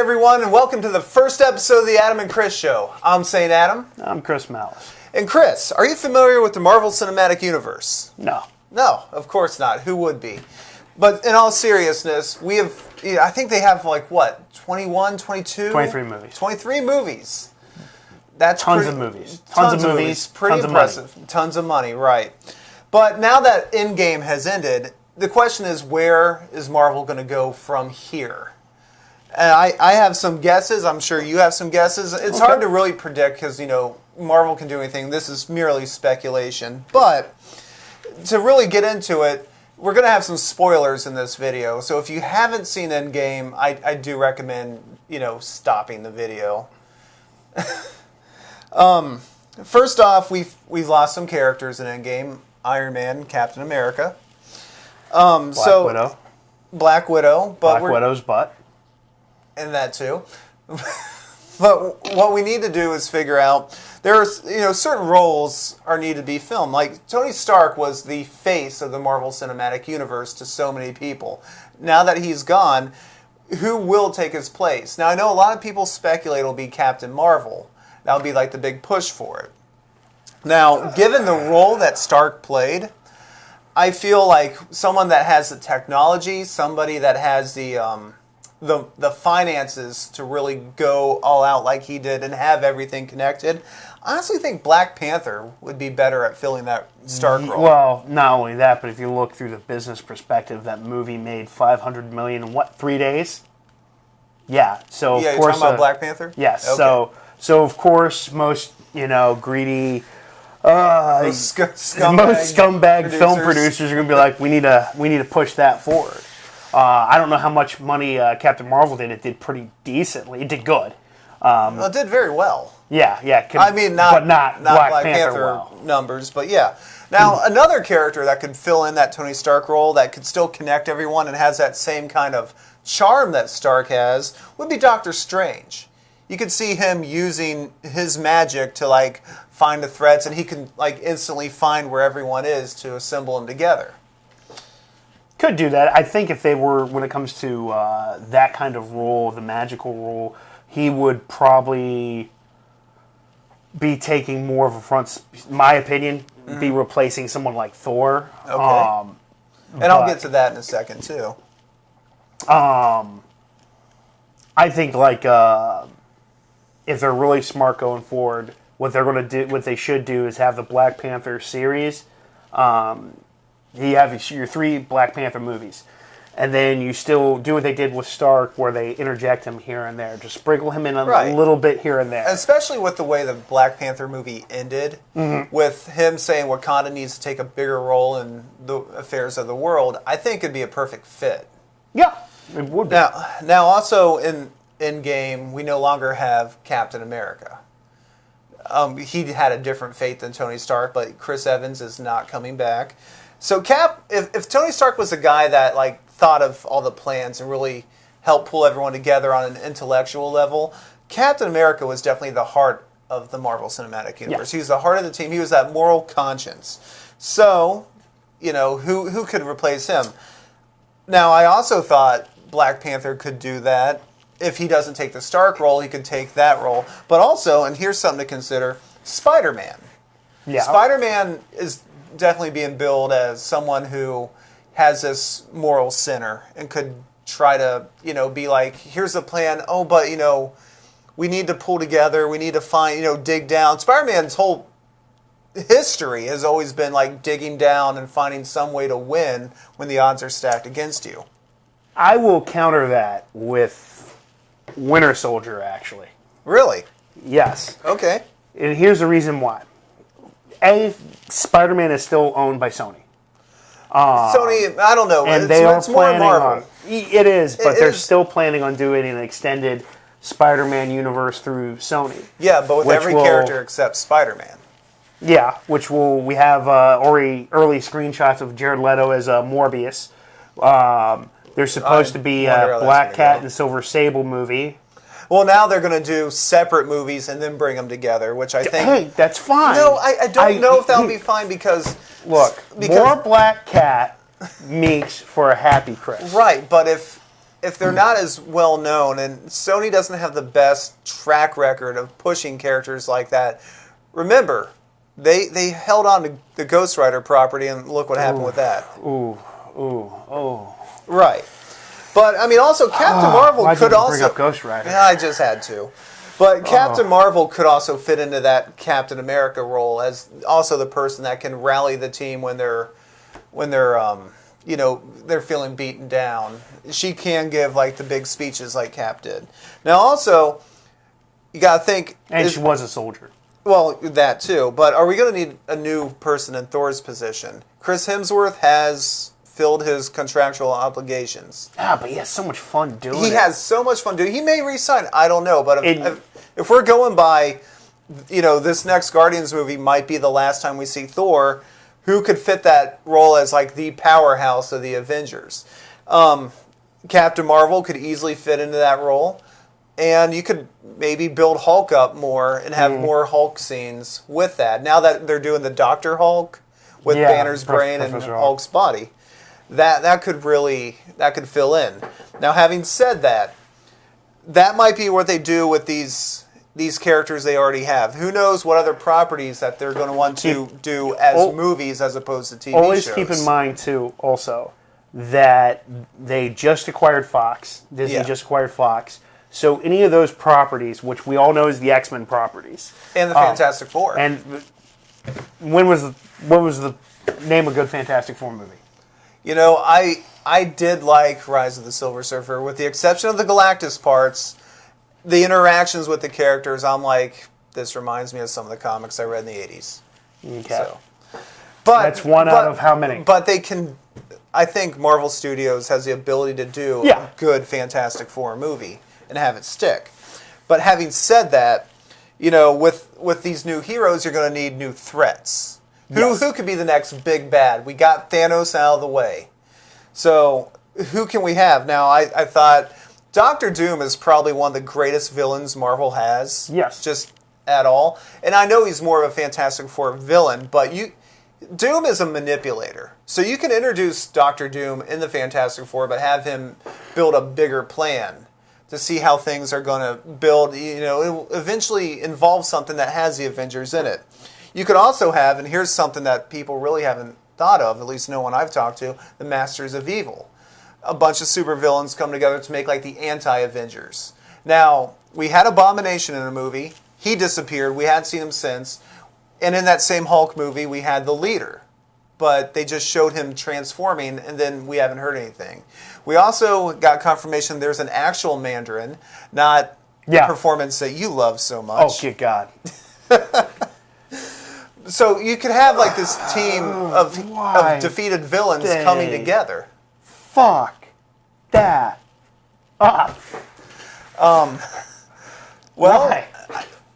everyone, and welcome to the first episode of the Adam and Chris Show. I'm St. Adam. I'm Chris Malice. And Chris, are you familiar with the Marvel Cinematic Universe? No. No, of course not. Who would be? But in all seriousness, we have, I think they have 21, 22? 23 movies. 23 movies. That's Tons of movies. Tons of movies. Pretty tons impressive. Of money. Tons of money, right. But now that Endgame has ended, the question is, where is Marvel going to go from here? And I have some guesses. I'm sure you have some guesses. It's hard to really predict because, Marvel can do anything. This is merely speculation. But to really get into it, we're going to have some spoilers in this video. So if you haven't seen Endgame, I do recommend, stopping the video. First off, we've lost some characters in Endgame. Iron Man, Captain America. Black Widow. Black Widow. Black Widow's butt. And that too. But what we need to do is figure out there's certain roles are needed to be filmed. Like Tony Stark was the face of the Marvel Cinematic Universe to so many people. Now that he's gone, who will take his place? Now I know a lot of people speculate it'll be Captain Marvel. That'll be like the big push for it. Now, given the role that Stark played, I feel like someone that has the technology, somebody that has the finances to really go all out like he did and have everything connected. I honestly think Black Panther would be better at filling that Stark role. Well, not only that, but if you look through the business perspective, that movie made $500 million in 3 days? Yeah. So of you're course, talking about Black Panther? Yes. Okay. So of course, most greedy. Most scumbag film producers are going to be like, we need to push that forward. I don't know how much money Captain Marvel did. It did pretty decently. It did good. Well, it did very well. Yeah. Not Black Panther numbers, but yeah. Now, another character that could fill in that Tony Stark role, that could still connect everyone and has that same kind of charm that Stark has, would be Doctor Strange. You could see him using his magic to find the threats, and he can instantly find where everyone is to assemble them together. Could do that. I think if they were, when it comes to that kind of role, the magical role, he would probably be taking more of a front. My opinion, be replacing someone like Thor. Okay. And I'll get to that in a second too. I think if they're really smart going forward, what they should do is have the Black Panther series. You have your 3 Black Panther movies. And then you still do what they did with Stark, where they interject him here and there. Just sprinkle him in a little bit here and there. Especially with the way the Black Panther movie ended, with him saying Wakanda needs to take a bigger role in the affairs of the world, I think it'd be a perfect fit. Yeah, it would be. Now also in Endgame, we no longer have Captain America. He had a different fate than Tony Stark, but Chris Evans is not coming back. So if Tony Stark was the guy that thought of all the plans and really helped pull everyone together on an intellectual level, Captain America was definitely the heart of the Marvel Cinematic Universe. Yeah. He was the heart of the team. He was that moral conscience. So, who could replace him? Now, I also thought Black Panther could do that. If he doesn't take the Stark role, he could take that role. But also, and here's something to consider, Spider-Man. Yeah. Spider-Man is definitely being billed as someone who has this moral center and could try to, be like, here's the plan. Oh, but, we need to pull together. We need to find, dig down. Spider-Man's whole history has always been digging down and finding some way to win when the odds are stacked against you. I will counter that with Winter Soldier, actually. Really? Yes. Okay. And here's the reason why. Spider-Man is still owned by Sony. Sony, I don't know. And it's more Marvel. It is, but they're still planning on doing an extended Spider-Man universe through Sony. Yeah, but with every character except Spider-Man. Yeah, we have already early screenshots of Jared Leto as Morbius. There's supposed to be a Black Cat and Silver Sable movie. Well, now they're going to do separate movies and then bring them together, which I think... Hey, that's fine. No, I don't know if that'll be fine because... Look, more Black Cat makes for a happy Chris. Right, but if if they're not as well known, and Sony doesn't have the best track record of pushing characters like that, remember, they held on to the Ghost Rider property, and look what happened with that. Right. But, I mean, also, Captain Marvel could also... bring up Ghost Rider? Yeah, I just had to. But Captain Marvel could also fit into that Captain America role as also the person that can rally the team when they're they're feeling beaten down. She can give, like, the big speeches like Cap did. Now, also, you got to think... And she was a soldier. Well, that too. But are we going to need a new person in Thor's position? Chris Hemsworth has filled his contractual obligations. Yeah, but he has so much fun doing it. He has so much fun doing it. He may re-sign. I don't know. But if we're going by, this next Guardians movie might be the last time we see Thor, who could fit that role as, like, the powerhouse of the Avengers? Captain Marvel could easily fit into that role. And you could maybe build Hulk up more and have more Hulk scenes with that. Now that they're doing the Dr. Hulk with Banner's brain and Hulk's body, that could fill in. Now, having said that, that might be what they do with these characters they already have. Who knows what other properties that they're going to want to do as movies as opposed to TV shows. Always keep in mind, too, also, that they just acquired Fox. Disney just acquired Fox. So any of those properties, which we all know is the X-Men properties. And the Fantastic Four. And what was the name of a good Fantastic Four movie? I did like Rise of the Silver Surfer, with the exception of the Galactus parts. The interactions with the characters, I'm like, this reminds me of some of the comics I read in the 80s. Okay. So, that's out of how many? But they can... I think Marvel Studios has the ability to do a good Fantastic Four movie and have it stick. But having said that, with these new heroes, you're going to need new threats. Yes. Who could be the next big bad? We got Thanos out of the way. So who can we have? Now, I thought Doctor Doom is probably one of the greatest villains Marvel has. Yes. Just at all. And I know he's more of a Fantastic Four villain, but Doom is a manipulator. So you can introduce Doctor Doom in the Fantastic Four, but have him build a bigger plan to see how things are going to build. It will eventually involve something that has the Avengers in it. You could also have, and here's something that people really haven't thought of, at least no one I've talked to, the Masters of Evil. A bunch of supervillains come together to make like the anti-Avengers. Now, we had Abomination in a movie. He disappeared. We hadn't seen him since. And in that same Hulk movie, we had the leader. But they just showed him transforming, and then we haven't heard anything. We also got confirmation there's an actual Mandarin, not the performance that you love so much. Oh, good God. So you could have like this team of defeated villains coming together. Fuck that up. Why?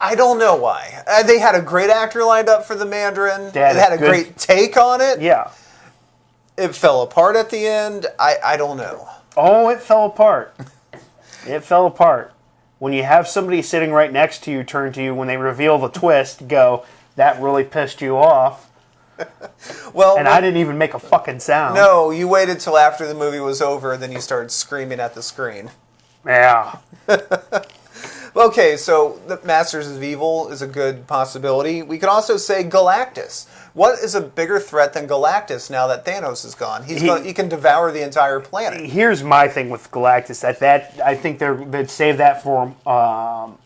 I don't know why. They had a great actor lined up for the Mandarin. It had a great take on it. Yeah. It fell apart at the end. I don't know. Oh, it fell apart. It fell apart. When you have somebody sitting right next to you turn to you when they reveal the twist, go, that really pissed you off. I didn't even make a fucking sound. No, you waited till after the movie was over, and then you started screaming at the screen. Yeah. Okay, so the Masters of Evil is a good possibility. We could also say Galactus. What is a bigger threat than Galactus now that Thanos is gone? He can devour the entire planet. Here's my thing with Galactus. I think they'd save that for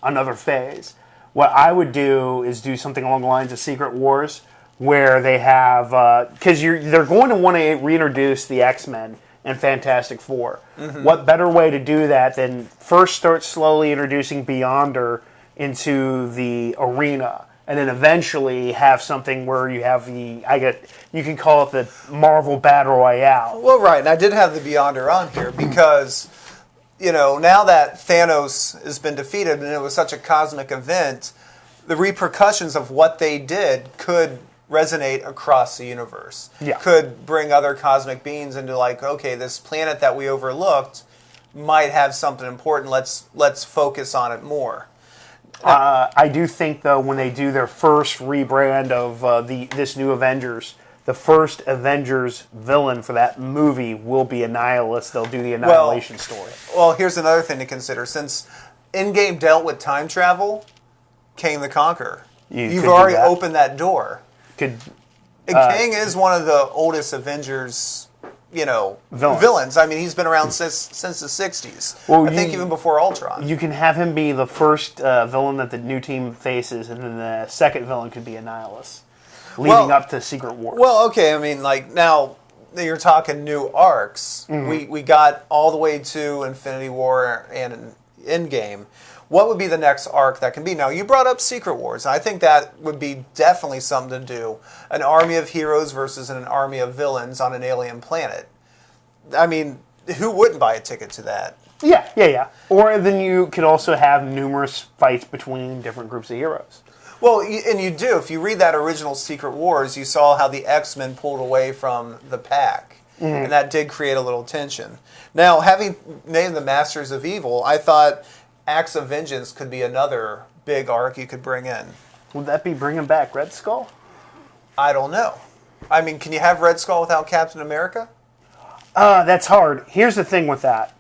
another phase. What I would do is do something along the lines of Secret Wars, where they have... Because they're going to want to reintroduce the X-Men and Fantastic Four. Mm-hmm. What better way to do that than first start slowly introducing Beyonder into the arena, and then eventually have something where you have you can call it the Marvel Battle Royale. Well, right, and I did have the Beyonder on here because, now that Thanos has been defeated and it was such a cosmic event, the repercussions of what they did could resonate across the universe. Yeah. Could bring other cosmic beings into this planet that we overlooked might have something important. Let's focus on it more. I do think though when they do their first rebrand of this new Avengers the first Avengers villain for that movie will be Annihilus. They'll do the Annihilation story. Well, here's another thing to consider. Since Endgame dealt with time travel, Kang the Conqueror. You've already opened that door. And Kang is one of the oldest Avengers, villains. I mean, he's been around since the 60s. Well, I think even before Ultron. You can have him be the first villain that the new team faces, and then the second villain could be Annihilus, leading up to Secret Wars. Well, okay, I mean, like, now you're talking new arcs. Mm-hmm. We got all the way to Infinity War and Endgame. What would be the next arc that can be? Now, you brought up Secret Wars. I think that would be definitely something to do. An army of heroes versus an army of villains on an alien planet. I mean, who wouldn't buy a ticket to that? Yeah. Or then you could also have numerous fights between different groups of heroes. Well, and you do. If you read that original Secret Wars, you saw how the X-Men pulled away from the pack. Mm-hmm. And that did create a little tension. Now, having named the Masters of Evil, I thought Acts of Vengeance could be another big arc you could bring in. Would that be bringing back Red Skull? I don't know. I mean, can you have Red Skull without Captain America? That's hard. Here's the thing with that.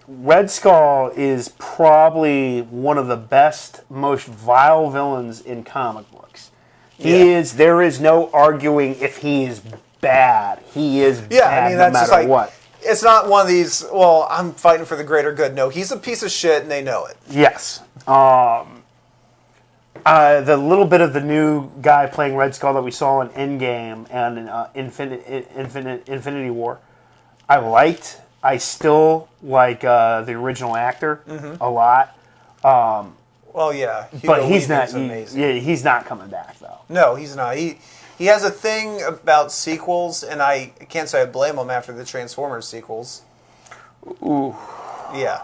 Red Skull is probably one of the best, most vile villains in comic books. There is no arguing if he is bad. He is bad no matter what. It's not one of these, well, I'm fighting for the greater good. No, he's a piece of shit and they know it. Yes. The little bit of the new guy playing Red Skull that we saw in Endgame and Infinity War, I liked. I still like the original actor a lot. Well, yeah. But he's not. He's not coming back, though. No, he's not. He has a thing about sequels, and I can't say I blame him after the Transformers sequels. Ooh. Yeah.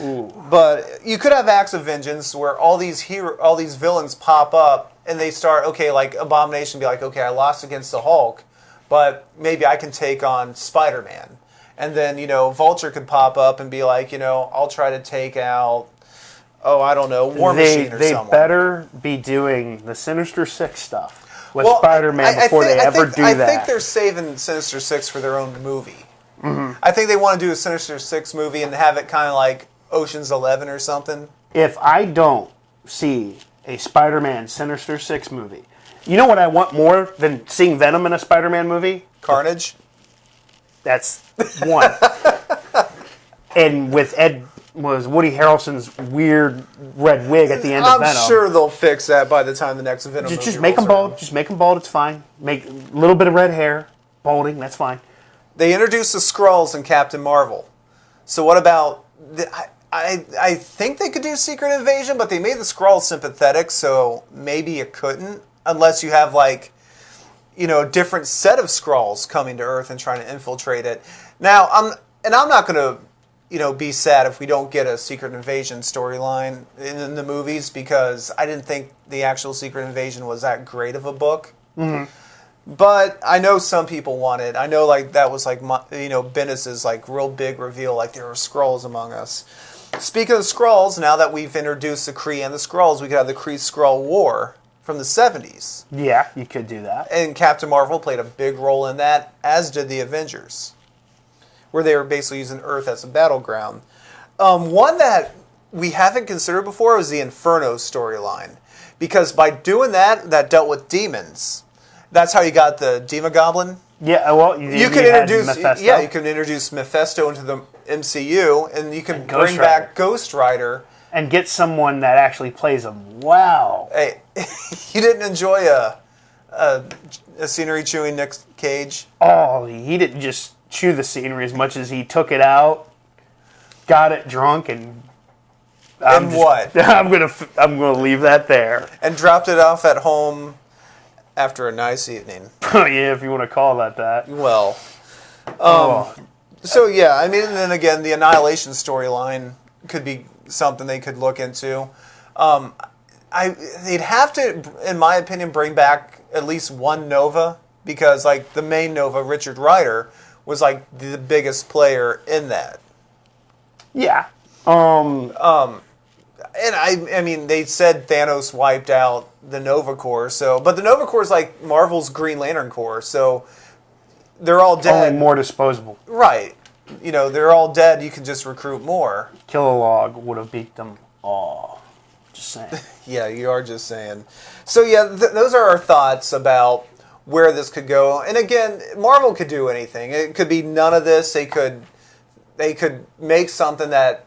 Ooh. But you could have Acts of Vengeance where all these villains pop up, and they start, okay, like Abomination be like, okay, I lost against the Hulk, but maybe I can take on Spider-Man. And then, Vulture could pop up and be like, I'll try to take out, I don't know, War Machine or someone. They better be doing the Sinister Six stuff with Spider-Man before they ever do that. I think they're saving Sinister Six for their own movie. Mm-hmm. I think they want to do a Sinister Six movie and have it kind of like Ocean's 11 or something. If I don't see a Spider-Man Sinister Six movie, you know what I want more than seeing Venom in a Spider-Man movie? Carnage. That's one. And with Woody Harrelson's weird red wig at the end of Venom. I'm sure they'll fix that by the time the next Venom movie just make him bald. Around. Just make him bald. It's fine. Make a little bit of red hair, balding. That's fine. They introduced the Skrulls in Captain Marvel. So what about? I think they could do Secret Invasion, but they made the Skrulls sympathetic, so maybe you couldn't unless you have a different set of Skrulls coming to Earth and trying to infiltrate it. Now, I'm not going to. Be sad if we don't get a Secret Invasion storyline in the movies because I didn't think the actual Secret Invasion was that great of a book. Mm-hmm. But I know some people want it. I know that was Bendis's real big reveal, there were Skrulls among us. Speaking of Skrulls, now that we've introduced the Kree and the Skrulls, we could have the Kree-Skrull War from the 70s. Yeah, you could do that. And Captain Marvel played a big role in that, as did the Avengers, where they were basically using Earth as a battleground. One that we haven't considered before was the Inferno storyline. Because by doing that dealt with demons. That's how you got the Demogoblin. Yeah, well, you could introduce Mephisto. Yeah, you can introduce Mephisto into the MCU, and you can bring back Ghost Rider. And get someone that actually plays him. Wow. Hey, you didn't enjoy a scenery chewing Nick Cage? Oh, he didn't just chew the scenery as much as he took it out, got it drunk, and I'm gonna leave that there. And dropped it off at home after a nice evening. Oh yeah, if you want to call that. Well, so yeah, I mean, and then again, the Annihilation storyline could be something they could look into. They'd have to, in my opinion, bring back at least one Nova because the main Nova, Richard Rider, was the biggest player in that. Yeah. And I mean, they said Thanos wiped out the Nova Corps. So, but the Nova Corps is like Marvel's Green Lantern Corps. So they're all dead. Only more disposable. Right. You know, they're all dead. You can just recruit more. Kilowog would have beat them all. Just saying. Yeah, you are just saying. So yeah, those are our thoughts about where this could go. And again, Marvel could do anything. It could be none of this. They could make something that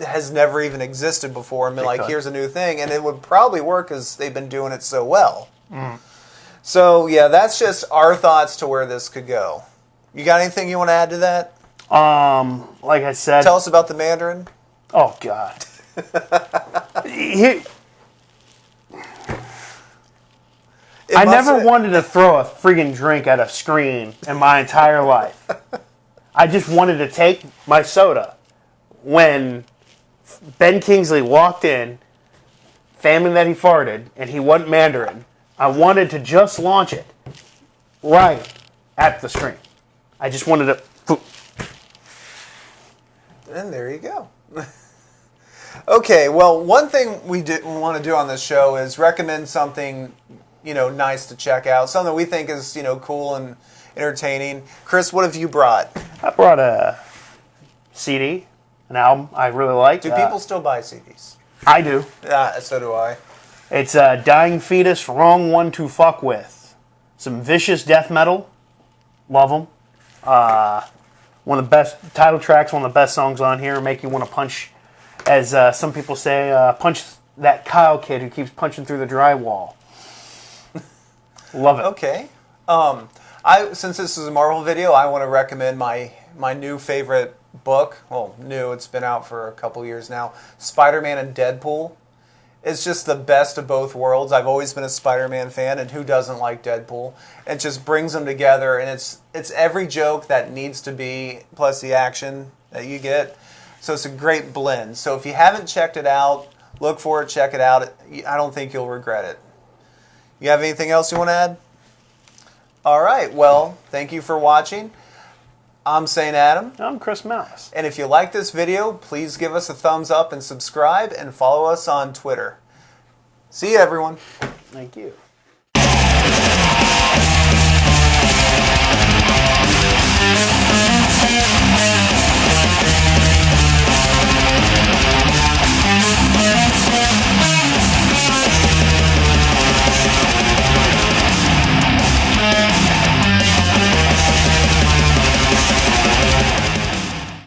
has never even existed before and be like, here's a new thing. And it would probably work because they've been doing it so well. Mm. So yeah, that's just our thoughts to where this could go. You got anything you want to add to that? Like I said... Tell us about the Mandarin. Oh, God. I never wanted to throw a friggin' drink at a screen in my entire life. I just wanted to take my soda. When Ben Kingsley walked in, family that he farted, and he wasn't Mandarin, I wanted to just launch it right at the screen. I just wanted to... And there you go. Okay, well, one thing we want to do on this show is recommend something, nice to check out. Something we think is, cool and entertaining. Chris, what have you brought? I brought a CD, an album I really like. Do people still buy CDs? I do. So do I. It's Dying Fetus, Wrong One to Fuck With. Some vicious death metal. Love them. One of the best title tracks, one of the best songs on here. Make you want to punch, as some people say, punch that Kyle kid who keeps punching through the drywall. Love it. Okay. Since this is a Marvel video, I want to recommend my new favorite book. Well, new. It's been out for a couple years now. Spider-Man and Deadpool. It's just the best of both worlds. I've always been a Spider-Man fan, and who doesn't like Deadpool? It just brings them together, and it's every joke that needs to be, plus the action that you get. So it's a great blend. So if you haven't checked it out, look for it, check it out. I don't think you'll regret it. You have anything else you want to add? All right. Well, thank you for watching. I'm St. Adam. I'm Chris Malice. And if you like this video, please give us a thumbs up and subscribe and follow us on Twitter. See you, everyone. Thank you.